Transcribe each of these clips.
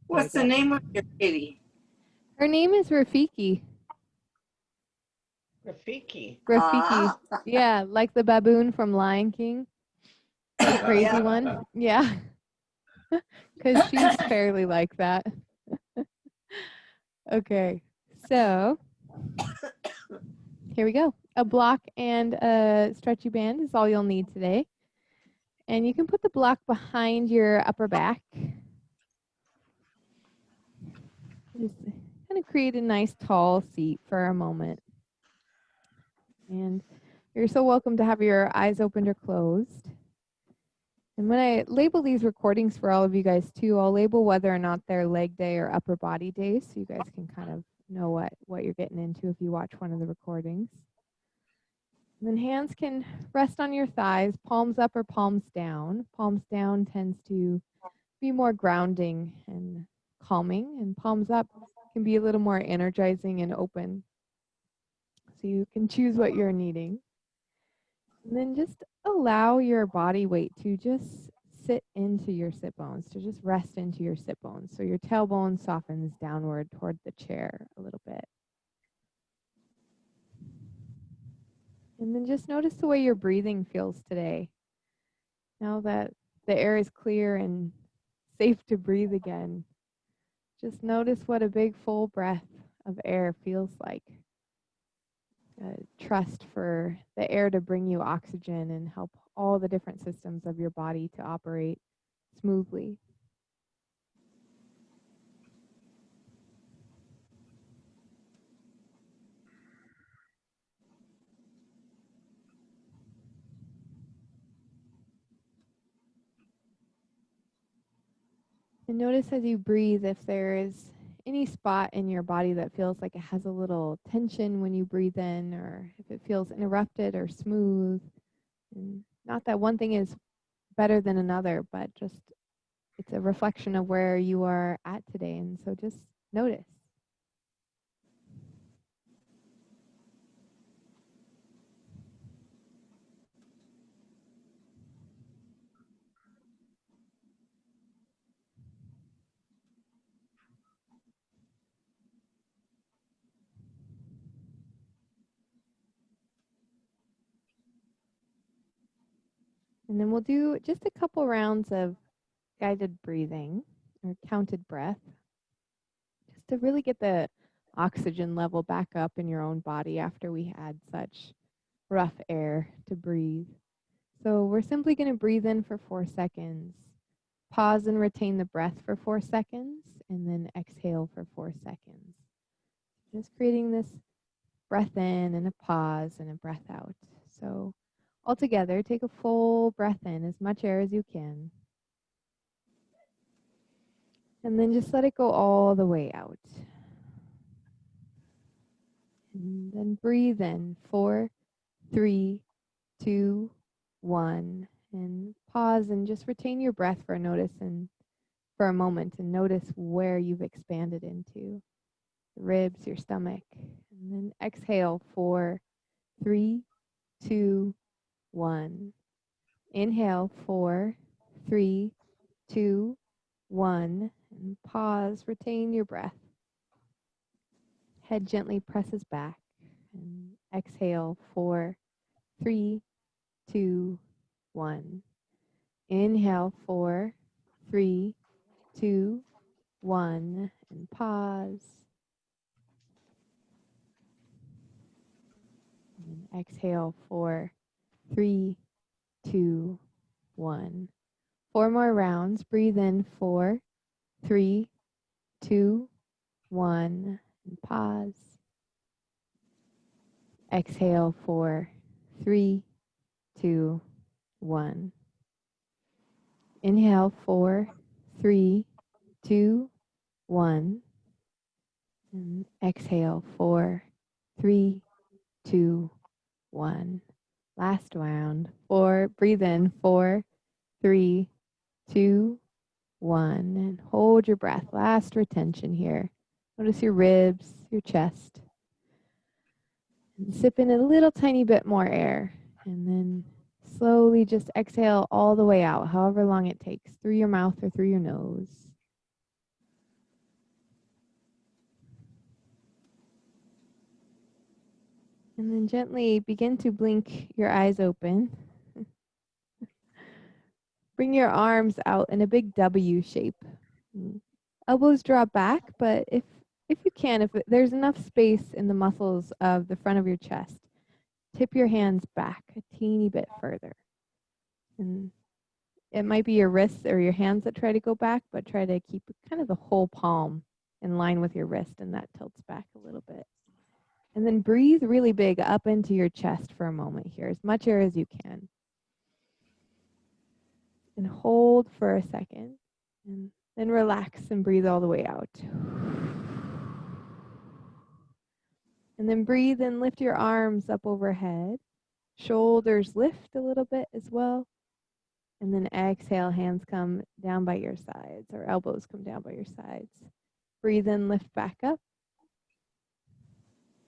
What's the name of your kitty? Her name is Rafiki. Rafiki. Rafiki. Ah, Yeah, like the baboon from Lion King. The crazy yeah. one. Yeah. Because she's fairly like that. Okay. So here we go. A block and a stretchy band is all you'll need today. And you can put the block behind your upper back. Just kind of create a nice tall seat for a moment. And you're so welcome to have your eyes opened or closed. And when I label these recordings for all of you guys too, I'll label whether or not they're leg day or upper body day, so you guys can kind of know what you're getting into if you watch one of the recordings. And then hands can rest on your thighs, palms up or palms down. Palms down tends to be more grounding and calming, and palms up can be a little more energizing and open. So you can choose what you're needing. And then just allow your body weight to just sit into your sit bones, to just rest into your sit bones. So your tailbone softens downward toward the chair a little bit. And then just notice the way your breathing feels today. Now that the air is clear and safe to breathe again, just notice what a big full breath of air feels like. Trust for the air to bring you oxygen and help all the different systems of your body to operate smoothly. And notice as you breathe if there is any spot in your body that feels like it has a little tension when you breathe in, or if it feels interrupted or smooth. And not that one thing is better than another, but just it's a reflection of where you are at today. And so just notice. And then we'll do just a couple rounds of guided breathing or counted breath, just to really get the oxygen level back up in your own body after we had such rough air to breathe. So we're simply going to breathe in for 4 seconds, pause and retain the breath for 4 seconds, and then exhale for 4 seconds. Just creating this breath in and a pause and a breath out. So altogether, take a full breath in, as much air as you can. And then just let it go all the way out. And then breathe in, 4, 3, 2, 1. And pause and just retain your breath for a moment and notice where you've expanded into. The ribs, your stomach. And then exhale, 4, 3, 2, 1. Inhale, 4, 3, 2, 1. And pause, retain your breath. Head gently presses back. And exhale, 4, 3, 2, 1. Inhale, 4, 3, 2, 1. And pause. And exhale, 4, 3, 2, 1. 4 more rounds. Breathe in, 4, 3, 2, 1. And pause. Exhale, 4, 3, 2, 1. Inhale, 4, 3, 2, 1. And exhale, 4, 3, 2, 1. Last round. 4, breathe in, 4, 3, 2, 1. And hold your breath. Last retention here. Notice your ribs, your chest. And sip in a little tiny bit more air. And then slowly just exhale all the way out, however long it takes, through your mouth or through your nose. And then gently begin to blink your eyes open. Bring your arms out in a big W shape. Elbows draw back, but if you can, if there's enough space in the muscles of the front of your chest, tip your hands back a teeny bit further. And it might be your wrists or your hands that try to go back, but try to keep kind of the whole palm in line with your wrist, and that tilts back a little bit. And then breathe really big up into your chest for a moment here, as much air as you can. And hold for a second. And then relax and breathe all the way out. And then breathe and lift your arms up overhead. Shoulders lift a little bit as well. And then exhale, hands come down by your sides, or elbows come down by your sides. Breathe in, lift back up.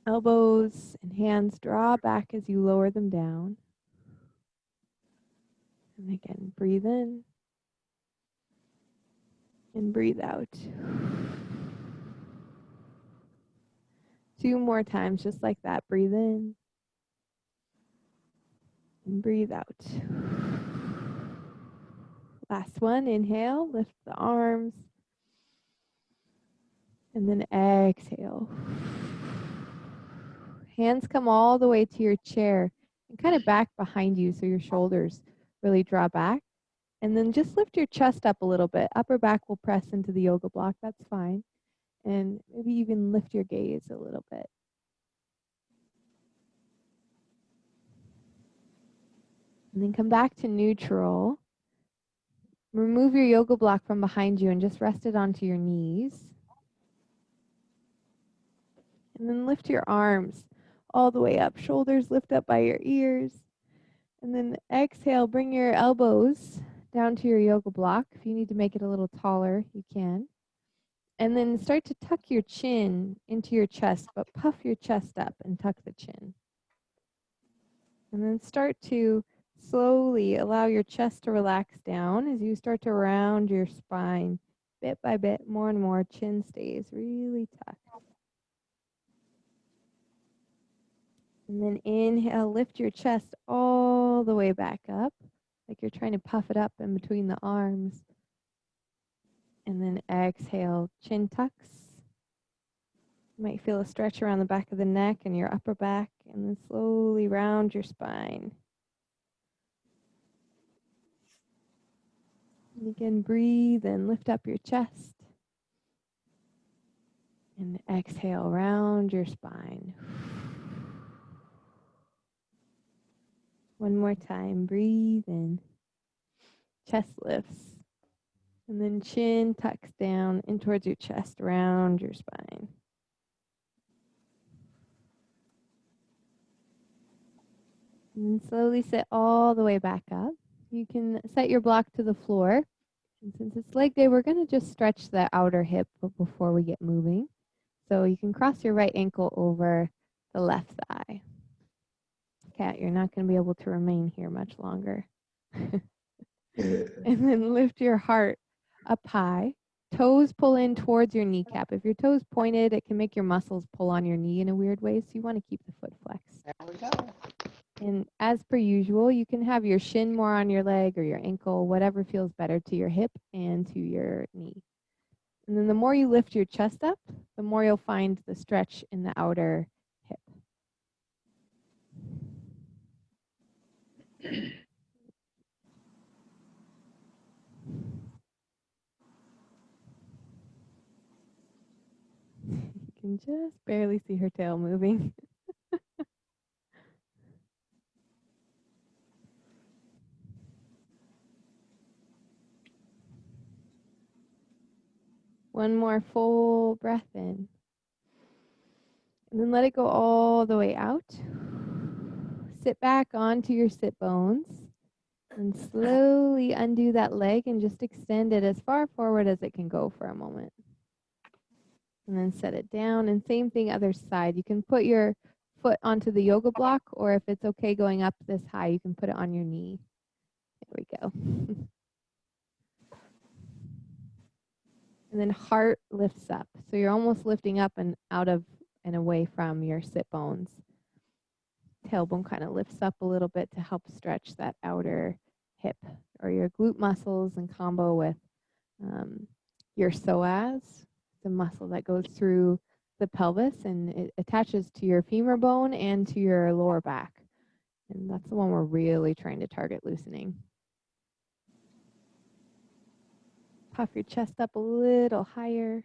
Elbows and hands draw back as you lower them down. And again, breathe in and breathe out. 2 more times, just like that. Breathe in and breathe out. Last one, inhale, lift the arms. And then exhale. Hands come all the way to your chair and kind of back behind you so your shoulders really draw back. And then just lift your chest up a little bit. Upper back will press into the yoga block. That's fine. And maybe even lift your gaze a little bit. And then come back to neutral. Remove your yoga block from behind you and just rest it onto your knees. And then lift your arms all the way up. Shoulders lift up by your ears. And then exhale, bring your elbows down to your yoga block. If you need to make it a little taller, you can. And then start to tuck your chin into your chest, but puff your chest up and tuck the chin. And then start to slowly allow your chest to relax down as you start to round your spine bit by bit, more and more. Chin stays really tucked. And then inhale, lift your chest all the way back up, like you're trying to puff it up in between the arms. And then exhale, chin tucks. You might feel a stretch around the back of the neck and your upper back, and then slowly round your spine. And again, breathe and lift up your chest. And exhale, round your spine. One more time, breathe in. Chest lifts. And then chin tucks down in towards your chest, round your spine. And then slowly sit all the way back up. You can set your block to the floor. And since it's leg day, we're going to just stretch the outer hip before we get moving. So you can cross your right ankle over the left thigh. Cat, you're not going to be able to remain here much longer. And then lift your heart up high. Toes pull in towards your kneecap. If your toes pointed, it can make your muscles pull on your knee in a weird way, so you want to keep the foot flexed. There we go. And as per usual, you can have your shin more on your leg or your ankle, whatever feels better to your hip and to your knee. And then the more you lift your chest up, the more you'll find the stretch in the outer hip. You can just barely see her tail moving. One more full breath in. And then let it go all the way out. Sit back onto your sit bones. And slowly undo that leg and just extend it as far forward as it can go for a moment. And then set it down. And same thing other side. You can put your foot onto the yoga block, or if it's okay going up this high, you can put it on your knee. There we go. And then heart lifts up. So you're almost lifting up and out of and away from your sit bones. tailbone kind of lifts up a little bit to help stretch that outer hip or your glute muscles in combo with your psoas, the muscle that goes through the pelvis and it attaches to your femur bone and to your lower back. And that's the one we're really trying to target loosening. Puff your chest up a little higher.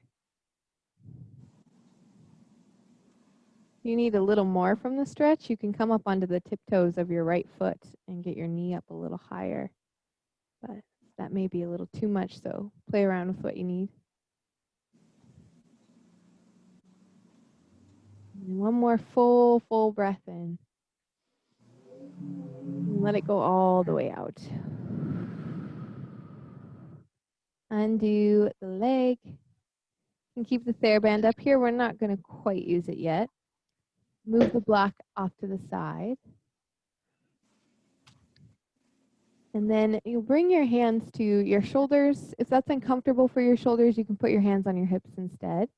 If you need a little more from the stretch, you can come up onto the tiptoes of your right foot and get your knee up a little higher. But that may be a little too much, so play around with what you need. And one more full breath in. And let it go all the way out. Undo the leg. You can keep the TheraBand up here. We're not going to quite use it yet. Move the block off to the side. And then you bring your hands to your shoulders. If that's uncomfortable for your shoulders, you can put your hands on your hips instead.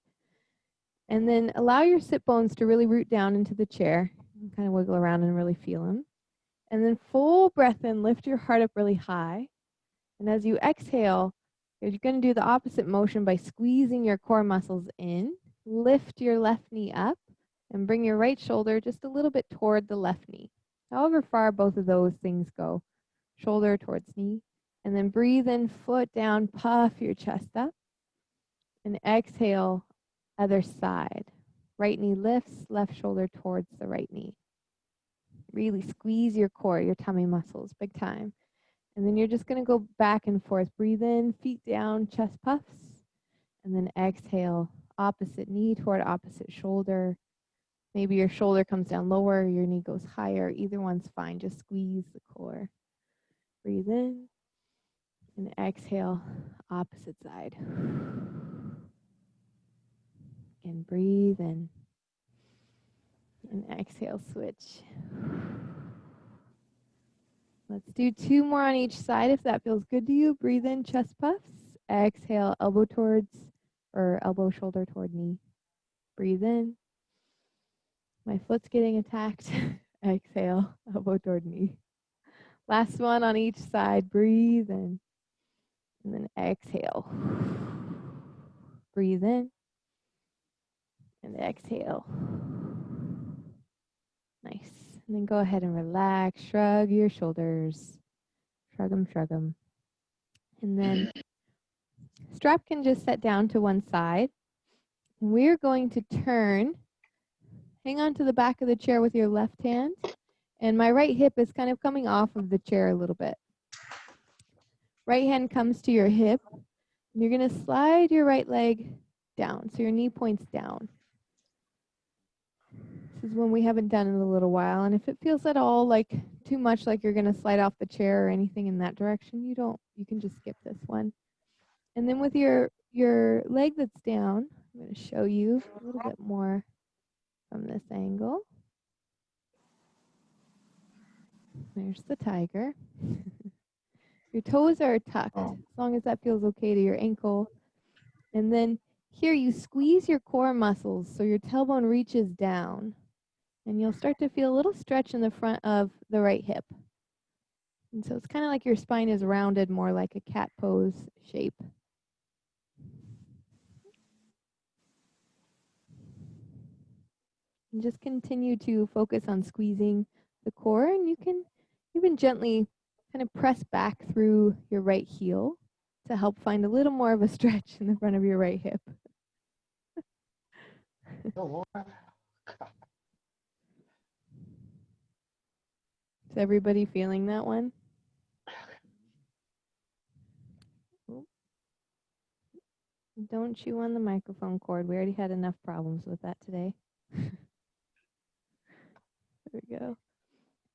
And then allow your sit bones to really root down into the chair. And kind of wiggle around and really feel them. And then full breath in, lift your heart up really high. And as you exhale, you're going to do the opposite motion by squeezing your core muscles in. Lift your left knee up and bring your right shoulder just a little bit toward the left knee. However far both of those things go. Shoulder towards knee. And then breathe in, foot down, puff your chest up. And exhale, other side. Right knee lifts, left shoulder towards the right knee. Really squeeze your core, your tummy muscles, big time. And then you're just going to go back and forth. Breathe in, feet down, chest puffs. And then exhale, opposite knee toward opposite shoulder. Maybe your shoulder comes down lower, your knee goes higher. Either one's fine. Just squeeze the core. Breathe in. And exhale, opposite side. Again, breathe in. And exhale, switch. Let's do 2 more on each side if that feels good to you. Breathe in, chest puffs. Exhale, elbow towards or elbow shoulder toward knee. Breathe in. My foot's getting attacked. Exhale, elbow toward knee. Last one on each side. Breathe in. And then exhale. Breathe in. And exhale. Nice. And then go ahead and relax. Shrug your shoulders. Shrug them, shrug them. And then strap can just set down to one side. We're going to turn. Hang on to the back of the chair with your left hand. And my right hip is kind of coming off of the chair a little bit. Right hand comes to your hip. And you're going to slide your right leg down. So your knee points down. This is one we haven't done in a little while. And if it feels at all like too much like you're going to slide off the chair or anything in that direction, you can just skip this one. And then with your leg that's down, I'm going to show you a little bit more from this angle. There's the tiger. Your toes are tucked, as long as that feels okay to your ankle. And then here you squeeze your core muscles so your tailbone reaches down. And you'll start to feel a little stretch in the front of the right hip. And so it's kind of like your spine is rounded more like a cat pose shape. And just continue to focus on squeezing the core, and you can even gently kind of press back through your right heel to help find a little more of a stretch in the front of your right hip. Is everybody feeling that one? Don't chew on the microphone cord. We already had enough problems with that today. There we go.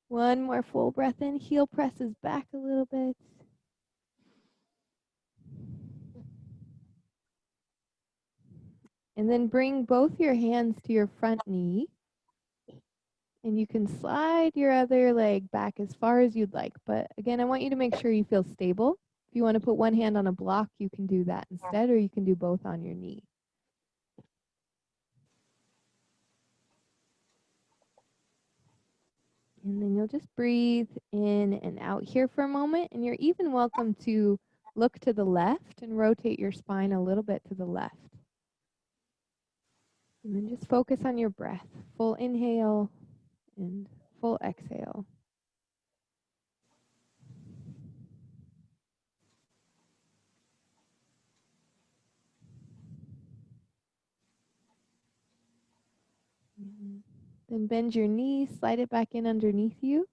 One more full breath in. Heel presses back a little bit. And then bring both your hands to your front knee. And you can slide your other leg back as far as you'd like. But again, I want you to make sure you feel stable. If you want to put one hand on a block, you can do that instead, or you can do both on your knee. And then you'll just breathe in and out here for a moment. And you're even welcome to look to the left and rotate your spine a little bit to the left. And then just focus on your breath. Full inhale and full exhale. Then bend your knees, slide it back in underneath you,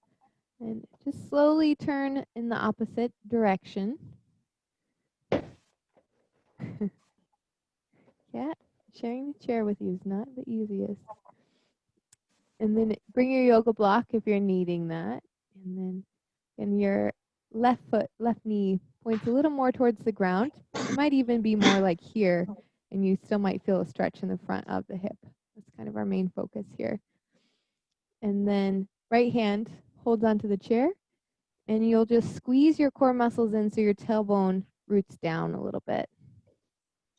and just slowly turn in the opposite direction. Cat, sharing the chair with you is not the easiest. And then bring your yoga block if you're needing that. And then in your left foot, left knee points a little more towards the ground. It might even be more like here, and you still might feel a stretch in the front of the hip. That's kind of our main focus here. And then right hand holds onto the chair, and you'll just squeeze your core muscles in so your tailbone roots down a little bit.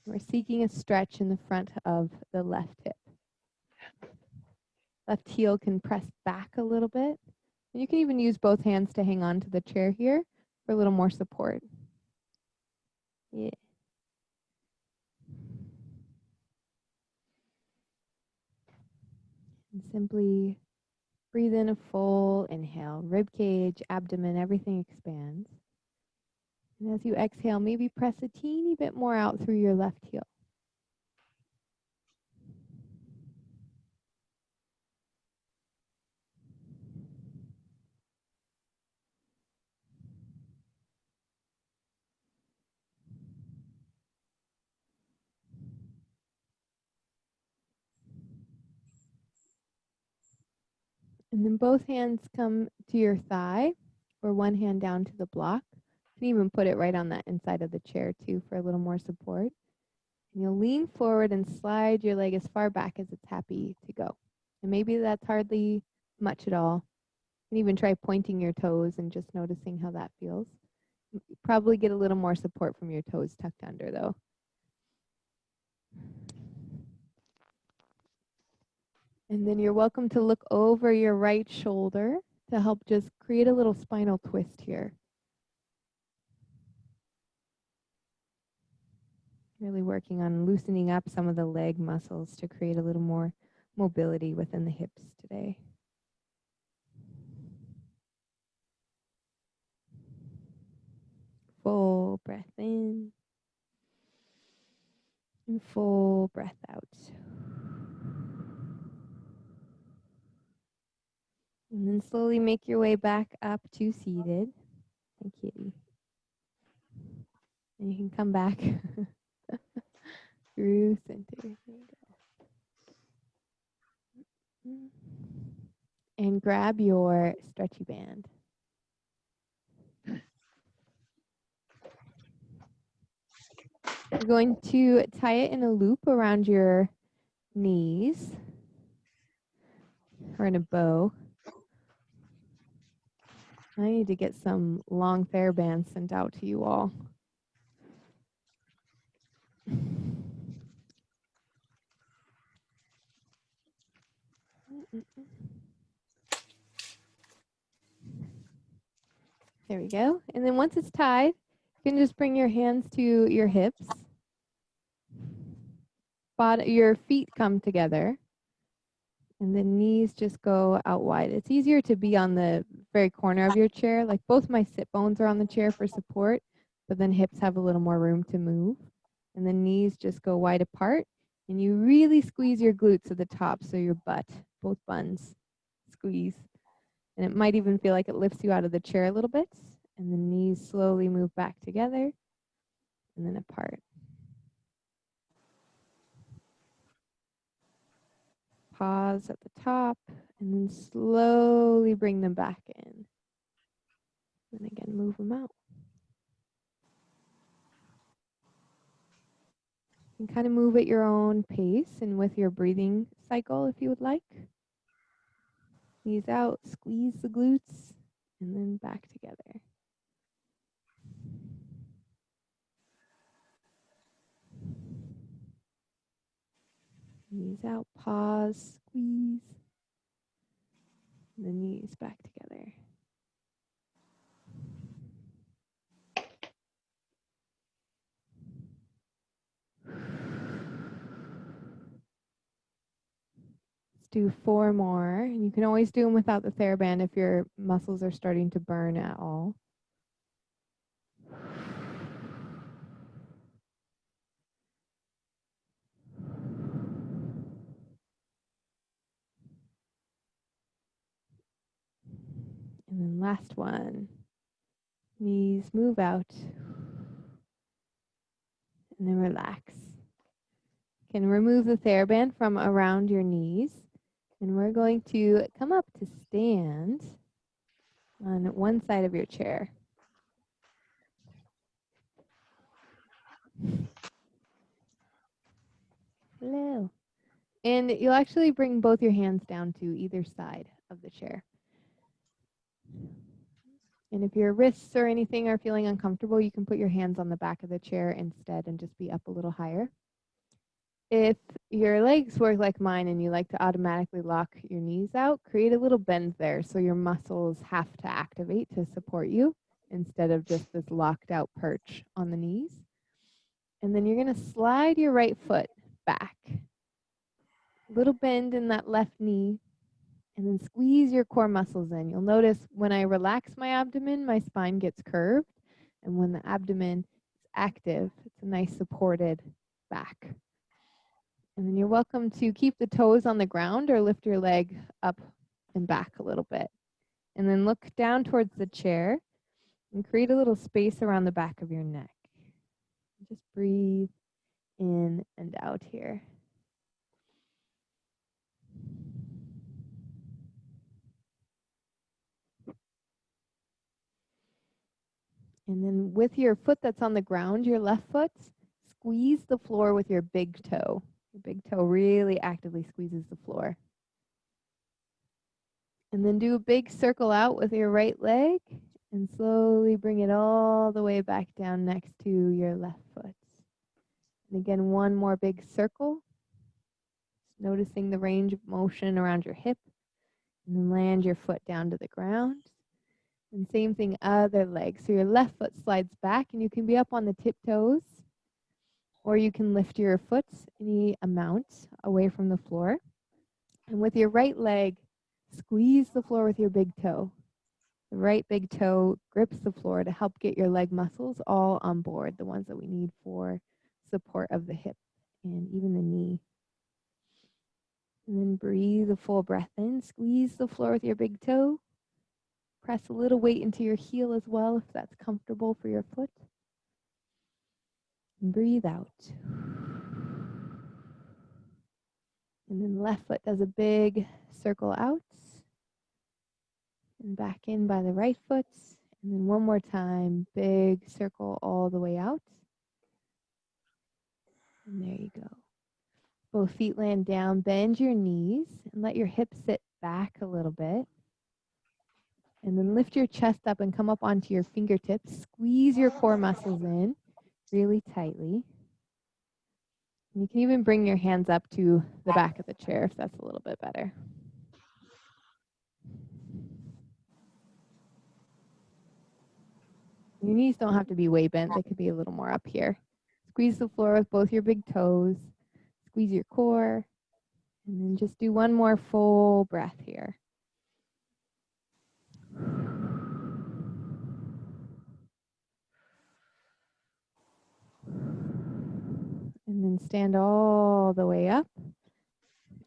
We're seeking a stretch in the front of the left hip. Left heel can press back a little bit. And you can even use both hands to hang on to the chair here for a little more support. Yeah. And simply breathe in a full inhale. Rib cage, abdomen, everything expands. And as you exhale, maybe press a teeny bit more out through your left heel. And then both hands come to your thigh, or one hand down to the block. You can even put it right on that inside of the chair too for a little more support. And you'll lean forward and slide your leg as far back as it's happy to go. And maybe that's hardly much at all. You can even try pointing your toes and just noticing how that feels. You probably get a little more support from your toes tucked under though. And then you're welcome to look over your right shoulder to help just create a little spinal twist here. Really working on loosening up some of the leg muscles to create a little more mobility within the hips today. Full breath in and full breath out. And then slowly make your way back up to seated. Hi, kitty. And you can come back through center. There you go. And grab your stretchy band. You're going to tie it in a loop around your knees or in a bow. I need to get some long fair bands sent out to you all. There we go. And then once it's tied, you can just bring your hands to your hips. Your feet come together. And the knees just go out wide. It's easier to be on the very corner of your chair. Like both my sit bones are on the chair for support, but then hips have a little more room to move. And the knees just go wide apart. And you really squeeze your glutes at the top, so your butt, both buns, squeeze. And it might even feel like it lifts you out of the chair a little bit. And the knees slowly move back together and then apart. Pause at the top and then slowly bring them back in. And again, move them out. You can kind of move at your own pace and with your breathing cycle if you would like. Knees out, squeeze the glutes, and then back together. Knees out, pause, squeeze. And the knees back together. Let's do 4 more. And you can always do them without the TheraBand if your muscles are starting to burn at all. And then last one. Knees move out. And then relax. You can remove the TheraBand from around your knees. And we're going to come up to stand on one side of your chair. Hello. And you'll actually bring both your hands down to either side of the chair. And if your wrists or anything are feeling uncomfortable, you can put your hands on the back of the chair instead and just be up a little higher. If your legs work like mine and you like to automatically lock your knees out, create a little bend there so your muscles have to activate to support you instead of just this locked out perch on the knees. And then you're going to slide your right foot back. Little bend in that left knee. And then squeeze your core muscles in. You'll notice when I relax my abdomen, my spine gets curved. And when the abdomen is active, it's a nice supported back. And then you're welcome to keep the toes on the ground or lift your leg up and back a little bit. And then look down towards the chair and create a little space around the back of your neck. Just breathe in and out here. And then with your foot that's on the ground, your left foot, squeeze the floor with your big toe. Your big toe really actively squeezes the floor. And then do a big circle out with your right leg and slowly bring it all the way back down next to your left foot. And again, one more big circle. Just noticing the range of motion around your hip. And then land your foot down to the ground. And same thing, other leg. So your left foot slides back and you can be up on the tiptoes, or you can lift your foot any amount away from the floor. And with your right leg, squeeze the floor with your big toe. The right big toe grips the floor to help get your leg muscles all on board, the ones that we need for support of the hip and even the knee. And then breathe a full breath in. Squeeze the floor with your big toe. Press a little weight into your heel as well if that's comfortable for your foot. And breathe out. And then the left foot does a big circle out. And back in by the right foot. And then one more time, big circle all the way out. And there you go. Both feet land down, bend your knees, and let your hips sit back a little bit. And then lift your chest up and come up onto your fingertips. Squeeze your core muscles in really tightly. And you can even bring your hands up to the back of the chair if that's a little bit better. Your knees don't have to be way bent. They could be a little more up here. Squeeze the floor with both your big toes. Squeeze your core. And then just do one more full breath here. And then stand all the way up.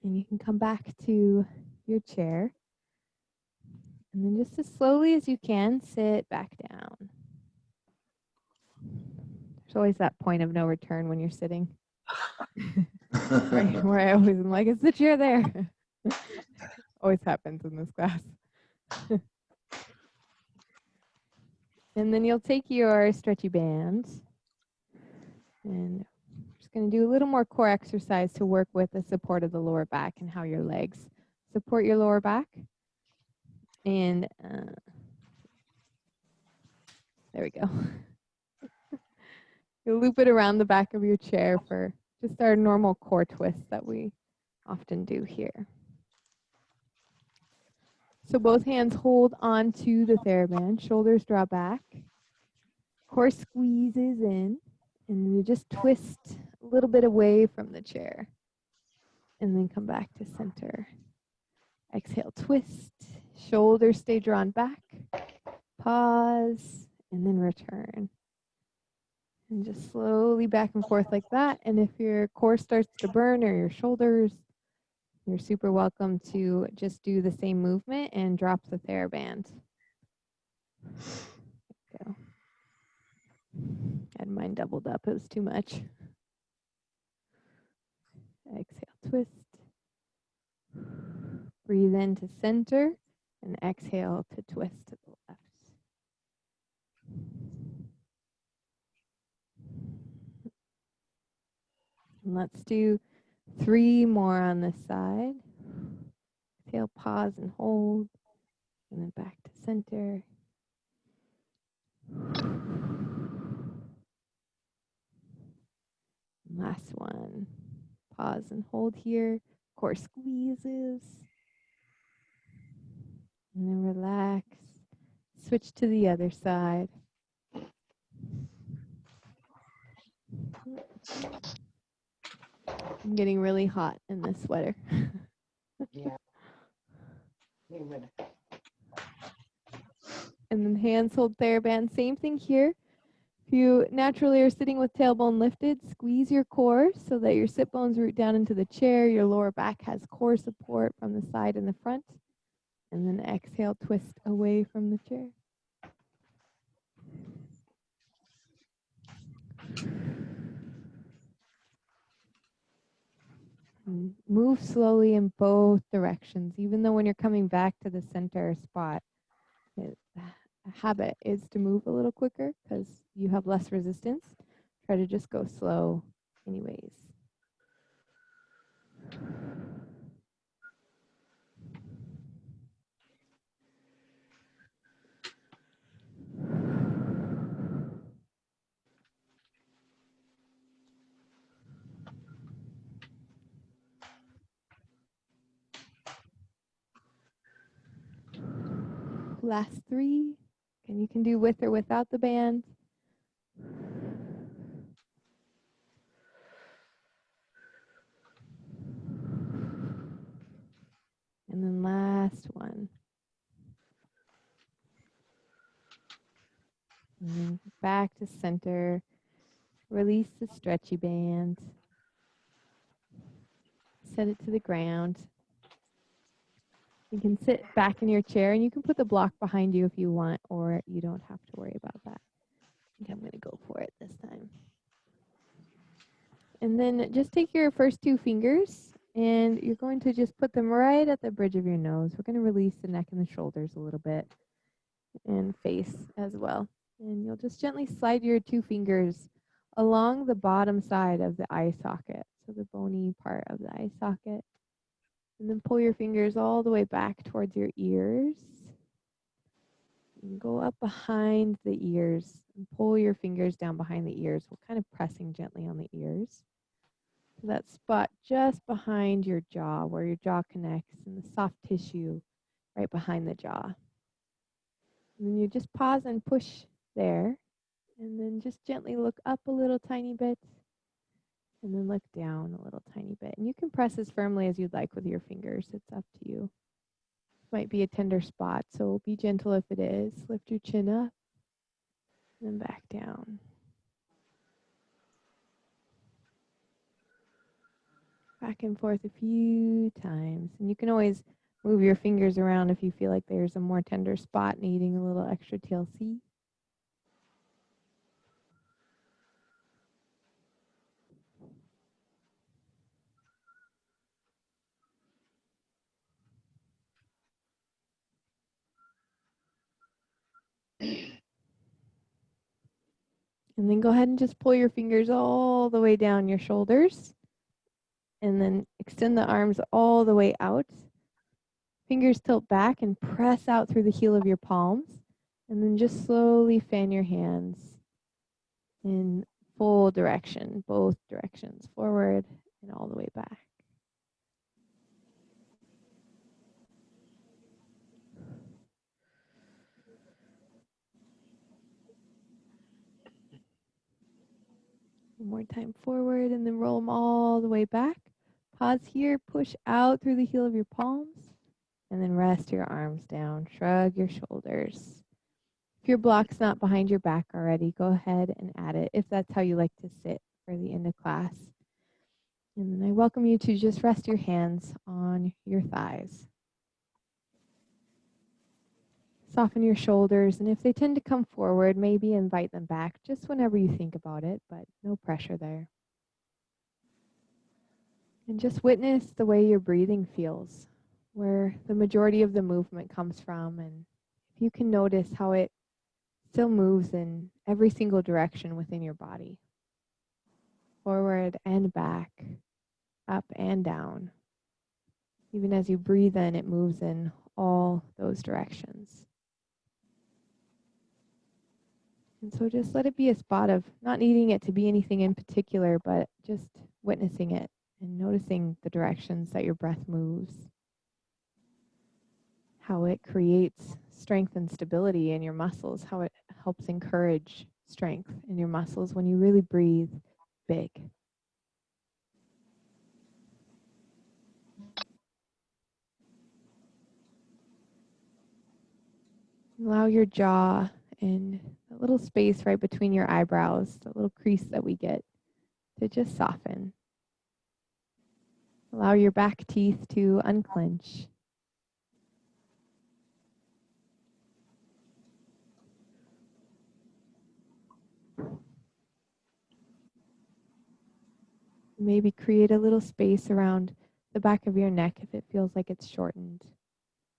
And you can come back to your chair. And then just as slowly as you can, sit back down. There's always that point of no return when you're sitting. where I always am like, is the chair there? Always happens in this class. And then you'll take your stretchy band. And I'm just going to do a little more core exercise to work with the support of the lower back and how your legs support your lower back. And there we go. You'll loop it around the back of your chair for just our normal core twist that we often do here. So both hands hold onto the TheraBand, shoulders draw back, core squeezes in, and then you just twist a little bit away from the chair. And then come back to center. Exhale, twist, shoulders stay drawn back, pause, and then return. And just slowly back and forth like that. And if your core starts to burn or your shoulders, you're super welcome to just do the same movement and drop the TheraBand. Go. Had mine doubled up, it was too much. Exhale, twist. Breathe into center and exhale to twist to the left. And let's do 3 more on this side. Exhale, pause and hold, and then back to center. Last one. Pause and hold here. Core squeezes. And then relax. Switch to the other side. I'm getting really hot in this sweater. Yeah. And then hands hold TheraBand. Same thing here. If you naturally are sitting with tailbone lifted, squeeze your core so that your sit bones root down into the chair. Your lower back has core support from the side and the front. And then exhale, twist away from the chair. And move slowly in both directions, even though when you're coming back to the center spot, a habit is to move a little quicker because you have less resistance. Try to just go slow anyways. Last 3, and you can do with or without the band. And then last one. And then back to center. Release the stretchy band. Set it to the ground. You can sit back in your chair and you can put the block behind you if you want, or you don't have to worry about that. I think I'm going to go for it this time. And then just take your first 2 fingers and you're going to just put them right at the bridge of your nose. We're going to release the neck and the shoulders a little bit and face as well. And you'll just gently slide your 2 fingers along the bottom side of the eye socket, so the bony part of the eye socket. And then pull your fingers all the way back towards your ears. And go up behind the ears and pull your fingers down behind the ears. We're kind of pressing gently on the ears. So that spot just behind your jaw, where your jaw connects, and the soft tissue right behind the jaw. And then you just pause and push there. And then just gently look up a little tiny bit. And then look down a little tiny bit. And you can press as firmly as you'd like with your fingers. It's up to you. Might be a tender spot, so be gentle if it is. Lift your chin up, and then back down. Back and forth a few times. And you can always move your fingers around if you feel like there's a more tender spot needing a little extra TLC. And then go ahead and just pull your fingers all the way down your shoulders. And then extend the arms all the way out. Fingers tilt back and press out through the heel of your palms. And then just slowly fan your hands in full direction, both directions, forward and all the way back. more time forward, and then roll them all the way back. Pause here, push out through the heel of your palms, and then rest your arms down. Shrug your shoulders. If your block's not behind your back already, go ahead and add it if that's how you like to sit for the end of class. And then I welcome you to just rest your hands on your thighs. Soften your shoulders, and if they tend to come forward, maybe invite them back just whenever you think about it, but no pressure there. And just witness the way your breathing feels, where the majority of the movement comes from, and if you can notice how it still moves in every single direction within your body. Forward and back, up and down. Even as you breathe in, it moves in all those directions. And so just let it be a spot of not needing it to be anything in particular, but just witnessing it and noticing the directions that your breath moves, how it creates strength and stability in your muscles, how it helps encourage strength in your muscles when you really breathe big. Allow your jaw and the little space right between your eyebrows, the little crease that we get, to just soften. Allow your back teeth to unclench. Maybe create a little space around the back of your neck if it feels like it's shortened,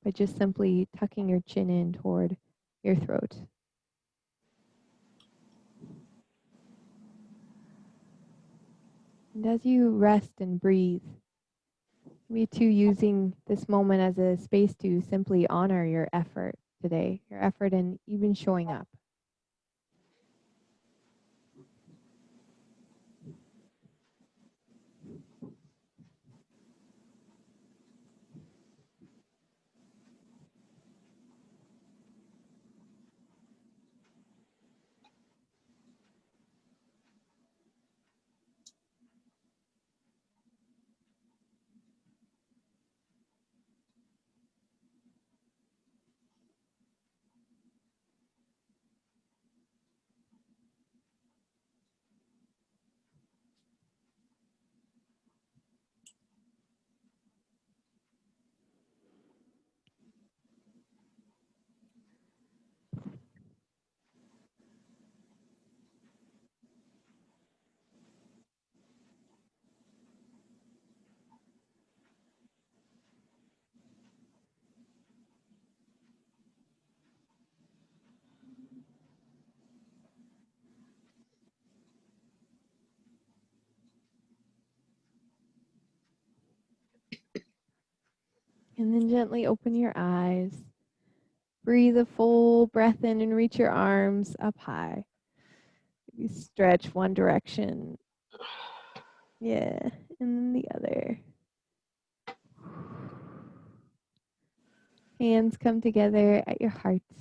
by just simply tucking your chin in toward your throat. And as you rest and breathe, maybe too using this moment as a space to simply honor your effort today, your effort in even showing up. And then gently open your eyes. Breathe a full breath in and reach your arms up high. You stretch one direction. Yeah, and then the other. Hands come together at your hearts.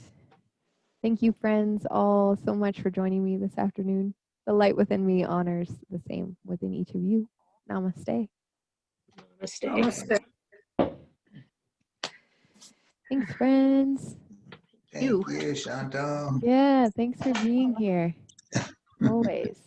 Thank you, friends, all so much for joining me this afternoon. The light within me honors the same within each of you. Namaste. Namaste. Thanks, friends. Thank you, Chantal. Yeah, thanks for being here. Always.